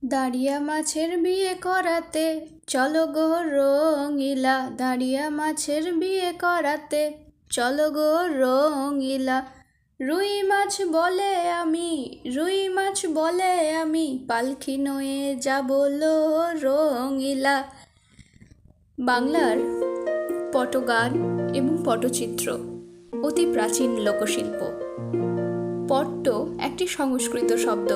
দাঁড়িয়া মাছের বিয়ে করাতে চলো গো রঙিলা, দাঁড়িয়া মাছের বিয়ে করাতে চলো গো রঙিলা। রুই মাছ বলে আমি, রুই মাছ বলে আমি, পালকি নয়ে যাব লো রঙিলা। বাংলার পটগান এবং পটচিত্র অতি প্রাচীন লোকশিল্প। পট্ট একটি সংস্কৃত শব্দ,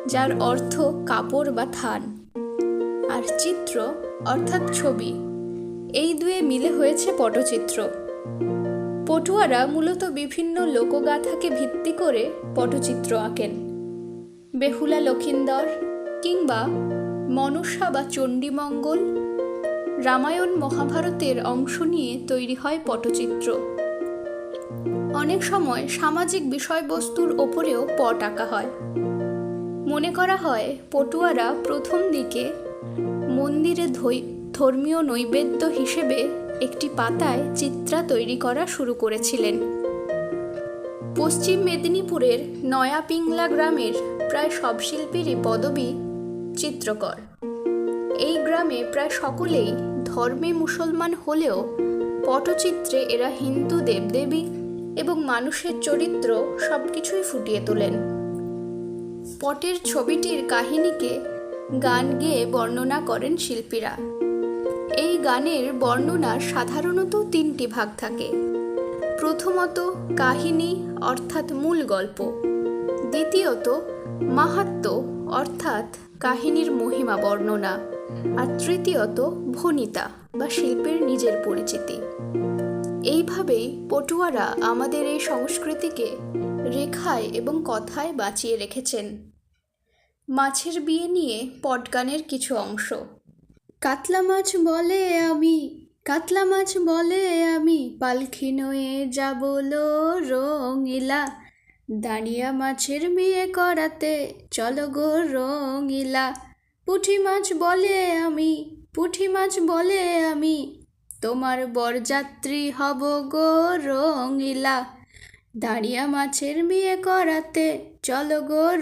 যার অর্থ কাপড় বা থান, আর চিত্র অর্থাৎ ছবি। এই দুয়ে মিলে হয়েছে পটচিত্র। পটুয়ারা মূলত বিভিন্ন লোকগাথাকে ভিত্তি করে পটচিত্র আঁকেন। বেহুলা লক্ষিন্দর কিংবা মনসা বা চণ্ডীমঙ্গল, রামায়ণ মহাভারতের অংশ নিয়ে তৈরি হয় পটচিত্র। অনেক সময় সামাজিক বিষয়বস্তুর ওপরেও পট আঁকা হয়। মনে করা হয় পটুয়ারা প্রথম দিকে মন্দিরে ধর্মীয় নৈবেদ্য হিসেবে একটি পাতায় চিত্রা তৈরি করা শুরু করেছিলেন। পশ্চিম মেদিনীপুরের নয়া পিংলা গ্রামের প্রায় সব শিল্পীরই পদবী চিত্রকর। এই গ্রামে প্রায় সকলেই ধর্মে মুসলমান হলেও পটচিত্রে এরা হিন্দু দেবদেবী এবং মানুষের চরিত্র সবকিছুই ফুটিয়ে তোলেন। পটের ছবিটির কাহিনীকে গান গেয়ে বর্ণনা করেন শিল্পীরা। এই গানের বর্ণনার সাধারণত তিনটি ভাগ থাকে। প্রথমত কাহিনী অর্থাৎ মূল গল্প, দ্বিতীয়ত মাহাত্ম্য অর্থাৎ কাহিনীর মহিমা বর্ণনা, আর তৃতীয়ত ভণিতা বা শিল্পীর নিজের পরিচিতি। এইভাবেই পটুয়ারা আমাদের এই সংস্কৃতিকে রেখায় এবং কথায় বাঁচিয়ে রেখেছেন। মাছের বিয়ে নিয়ে পটগানের কিছু অংশ। কাতলা মাছ বলে আমি, কাতলা মাছ বলে আমি, পালকি নয়ে যাব লো রঙিলা। দাঁড়িয়া মাছের বিয়ে করাতে চলো গো রঙিলা। পুঁটি মাছ বলে আমি, পুঁটি মাছ বলে আমি, তোমার বরযাত্রী হব গো রঙিলা। দাঁড়িয়া মাছের বিয়ে করাতে চলো গো